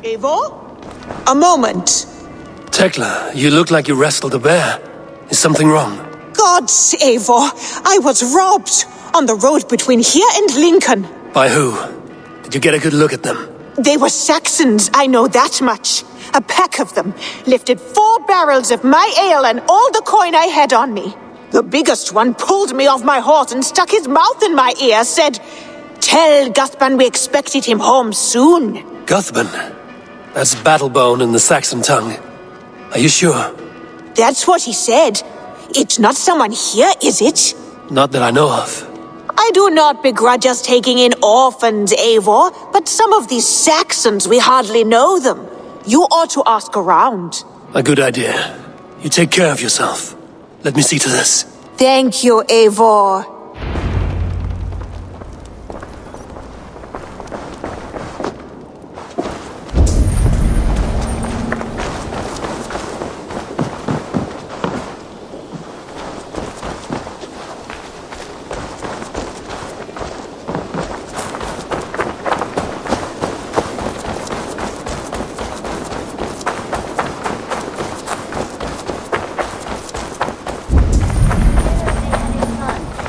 Eivor? A moment. Tekla, you look like you wrestled a bear. Is something wrong? Gods, Eivor, I was robbed on the road between here and Lincoln. By who? Did you get a good look at them? They were Saxons, I know that much. A pack of them lifted 4 barrels of my ale and all the coin I had on me. The biggest one pulled me off my horse and stuck his mouth in my ear, said, "Tell Guthban we expected him home soon." Guthban? That's Battlebone in the Saxon tongue. Are you sure? That's what he said. It's not someone here, is it? Not that I know of. I do not begrudge us taking in orphans, Eivor, but some of these Saxons, we hardly know them. You ought to ask around. A good idea. You take care of yourself. Let me see to this. Thank you, Eivor.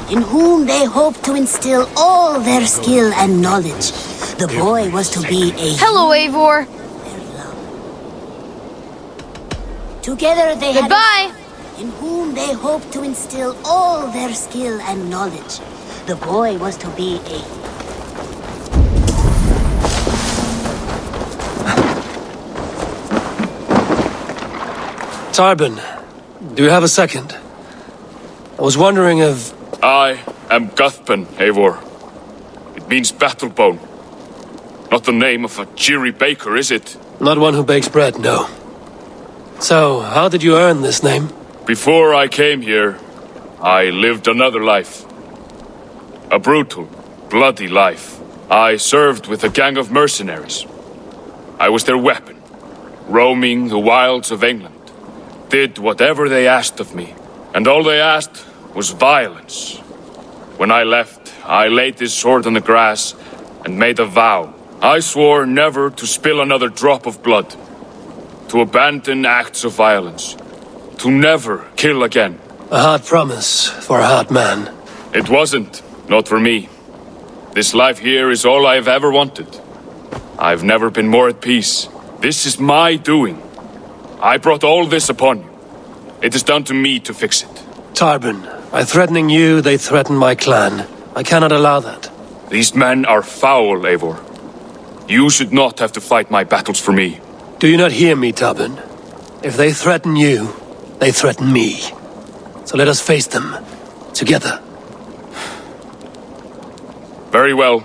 In whom they hoped to instill all their skill and knowledge. The boy was to be a... Hello, Eivor. Together they Goodbye. had... In whom they hoped to instill all their skill and knowledge. The boy was to be a... Tarbin, do you have a second? I was wondering if... I am Guthban, Eivor. It means Battlebone. Not the name of a cheery baker, is it? Not one who bakes bread, no. So, how did you earn this name? Before I came here, I lived another life. A brutal, bloody life. I served with a gang of mercenaries. I was their weapon, roaming the wilds of England. Did whatever they asked of me, and all they asked was violence. When I left, I laid this sword on the grass and made a vow. I swore never to spill another drop of blood, to abandon acts of violence, to never kill again. A hard promise for a hard man. It wasn't, not for me. This life here is all I've ever wanted. I've never been more at peace. This is my doing. I brought all this upon you. It is down to me to fix it. Tarbin, by threatening you, they threaten my clan. I cannot allow that. These men are foul, Eivor. You should not have to fight my battles for me. Do you not hear me, Tarbin? If they threaten you, they threaten me. So let us face them, together. Very well.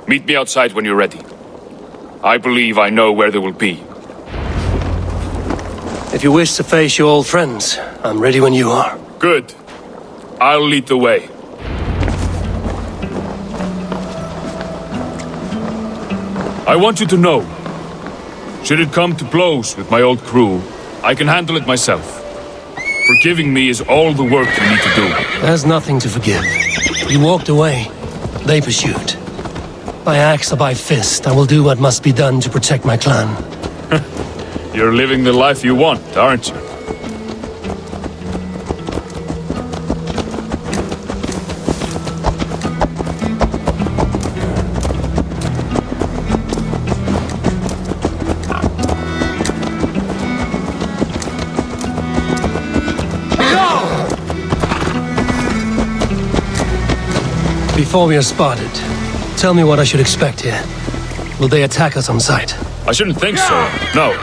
Meet me outside when you're ready. I believe I know where they will be. If you wish to face your old friends, I'm ready when you are. Good. I'll lead the way. I want you to know, should it come to blows with my old crew, I can handle it myself. Forgiving me is all the work you need to do. There's nothing to forgive. You walked away. They pursued. By axe or by fist, I will do what must be done to protect my clan. You're living the life you want, aren't you? Before we are spotted, tell me what I should expect here. Will they attack us on sight? I shouldn't think so. No,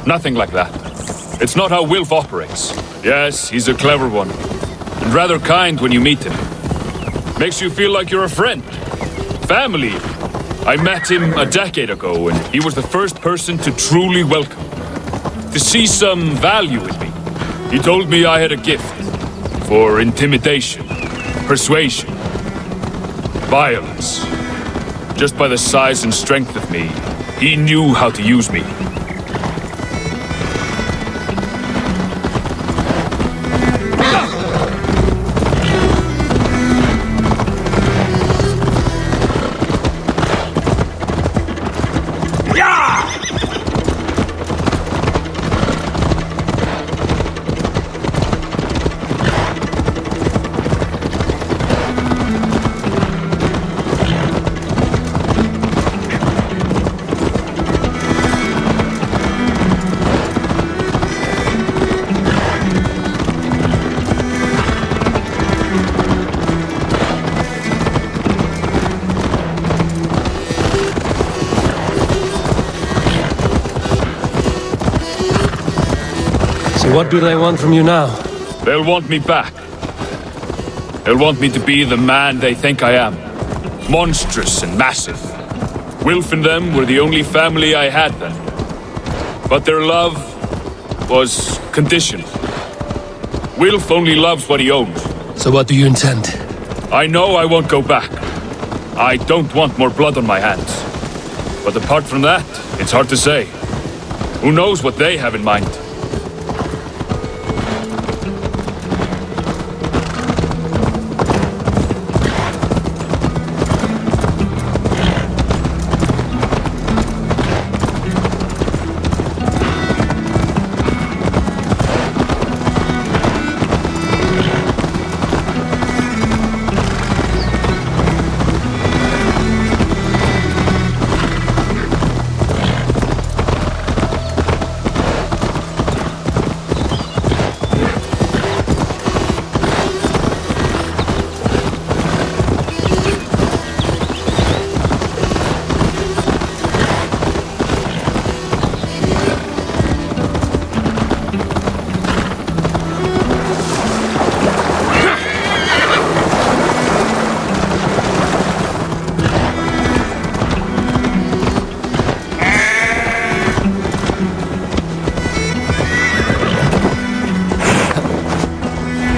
nothing like that. It's not how Wilf operates. Yes, he's a clever one. And rather kind when you meet him. Makes you feel like you're a friend. Family. I met him a decade ago, and he was the first person to truly welcome me. To see some value in me. He told me I had a gift. For intimidation. Persuasion. Violence. Just by the size and strength of me, he knew how to use me. So what do they want from you now? They'll want me back. They'll want me to be the man they think I am. Monstrous and massive. Wilf and them were the only family I had then. But their love was conditional. Wilf only loves what he owns. So what do you intend? I know I won't go back. I don't want more blood on my hands. But apart from that, it's hard to say. Who knows what they have in mind?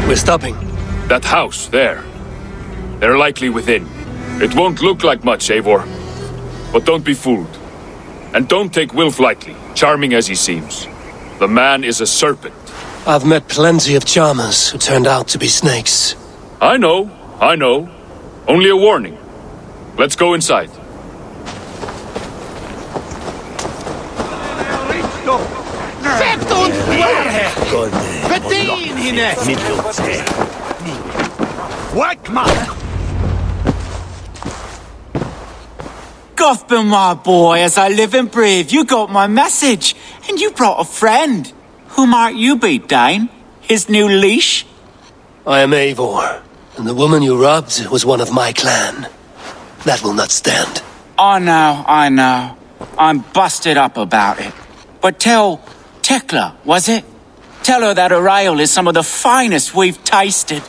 We're stopping. That house, there. They're likely within. It won't look like much, Eivor. But don't be fooled. And don't take Wilf lightly, charming as he seems. The man is a serpent. I've met plenty of charmers who turned out to be snakes. I know. Only a warning. Let's go inside. Gothman, my boy, as I live and breathe, you got my message. And you brought a friend. Who might you be, Dane? His new leash? I am Eivor, and the woman you robbed was one of my clan. That will not stand. I know. I'm busted up about it. But tell Tekla, was it? Tell her that her ale is some of the finest we've tasted.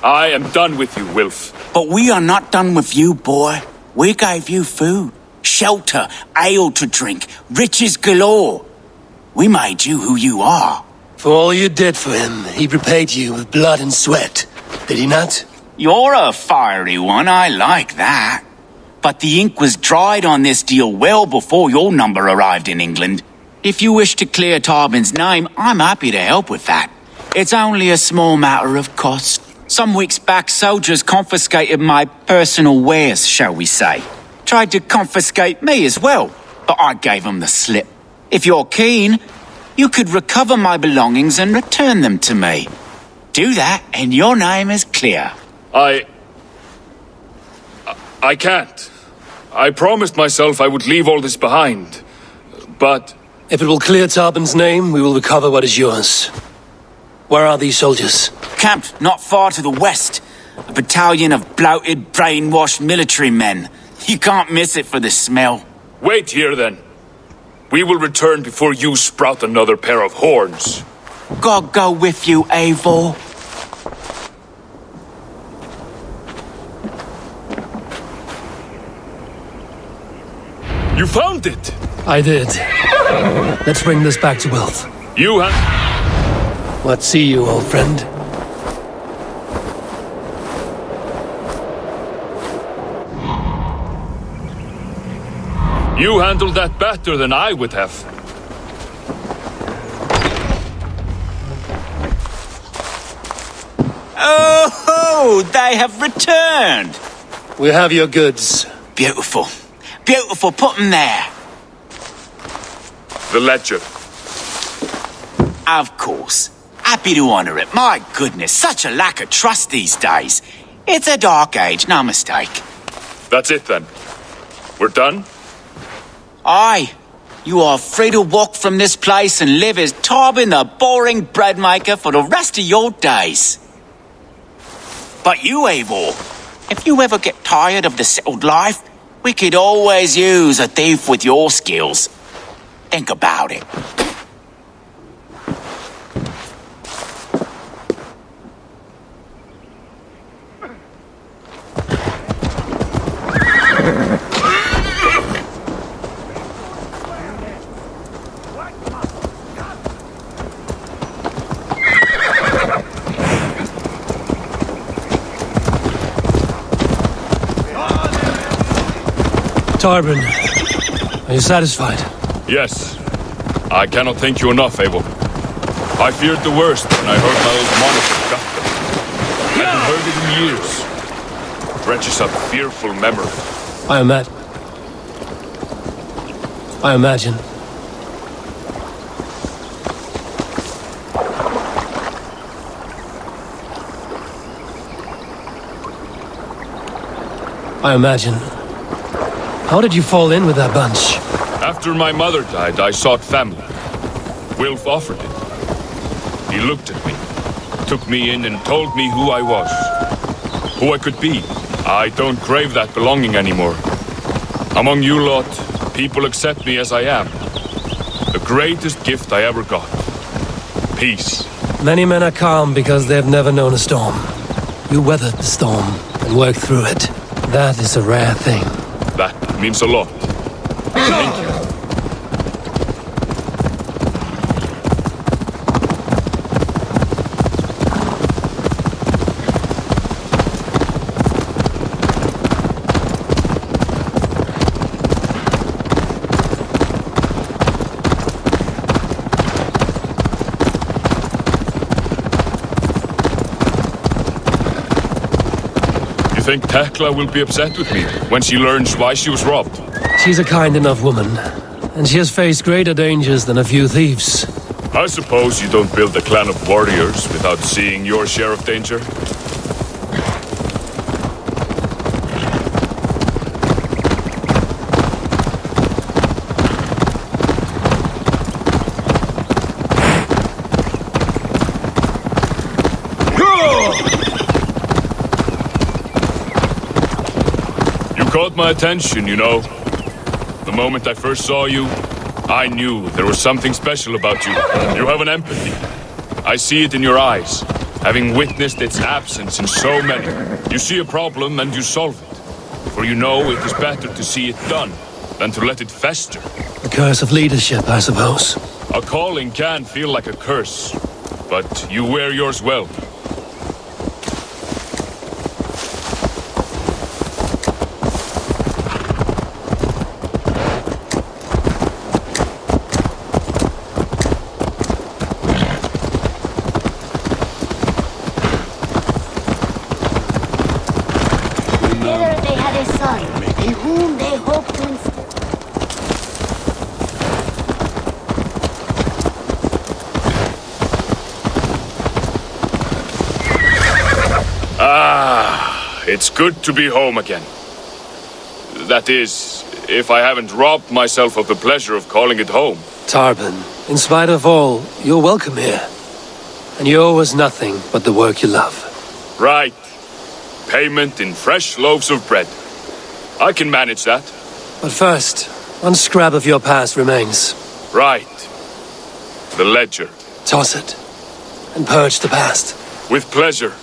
I am done with you, Wilf. But we are not done with you, boy. We gave you food, shelter, ale to drink, riches galore. We made you who you are. For all you did for him, he repaid you with blood and sweat. Did he not? You're a fiery one, I like that. But the ink was dried on this deal well before your number arrived in England. If you wish to clear Tarbin's name, I'm happy to help with that. It's only a small matter of cost. Some weeks back, soldiers confiscated my personal wares, shall we say. Tried to confiscate me as well, but I gave them the slip. If you're keen, you could recover my belongings and return them to me. Do that, and your name is clear. I can't. I promised myself I would leave all this behind. But If it will clear Tarbin's name, we will recover what is yours. Where are these soldiers? Camped not far to the west. A battalion of bloated, brainwashed military men. You can't miss it for the smell. wait here then. We will return before you sprout another pair of horns. God go with you, Eivor. You found it! I did. Let's bring this back to Wilf. You have... What see you, old friend? You handled that better than I would have. Oh, they have returned. We have your goods. Beautiful. Beautiful, put them there. The ledger. Of course. Happy to honor it. My goodness, such a lack of trust these days. It's a dark age, no mistake. That's it then. We're done? Aye. You are free to walk from this place and live as Tarbin the boring bread maker for the rest of your days. But you, Eivor, if you ever get tired of the settled life, We could always use a thief with your skills. Think about it. Tarbin, are you satisfied? Yes. I cannot thank you enough, Abel. I feared the worst when I heard my old monitor got them. I haven't heard it in years. It drenches up fearful memory. I imagine. I imagine. How did you fall in with that bunch? After my mother died, I sought family. Wilf offered it. He looked at me, took me in and told me who I was. Who I could be. I don't crave that belonging anymore. Among you lot, people accept me as I am. The greatest gift I ever got. Peace. Many men are calm because they've never known a storm. You weathered the storm and worked through it. That is a rare thing. That means a lot. Thank you. You think Tekla will be upset with me when she learns why she was robbed? She's a kind enough woman, and she has faced greater dangers than a few thieves. I suppose you don't build a clan of warriors without seeing your share of danger? Caught my attention, you know. The moment I first saw you, I knew there was something special about you. You have an empathy. I see it in your eyes, having witnessed its absence in so many. You see a problem and you solve it. For you know it is better to see it done than to let it fester. The curse of leadership, I suppose. A calling can feel like a curse, but you wear yours well. Together they had a son, in whom they hoped to instill. It's good to be home again. That is, if I haven't robbed myself of the pleasure of calling it home. Tarbin, in spite of all, you're welcome here. And you owe us nothing but the work you love. Right. Payment in fresh loaves of bread. I can manage that. But first, one scrap of your past remains. Right. The ledger. Toss it, and purge the past. With pleasure.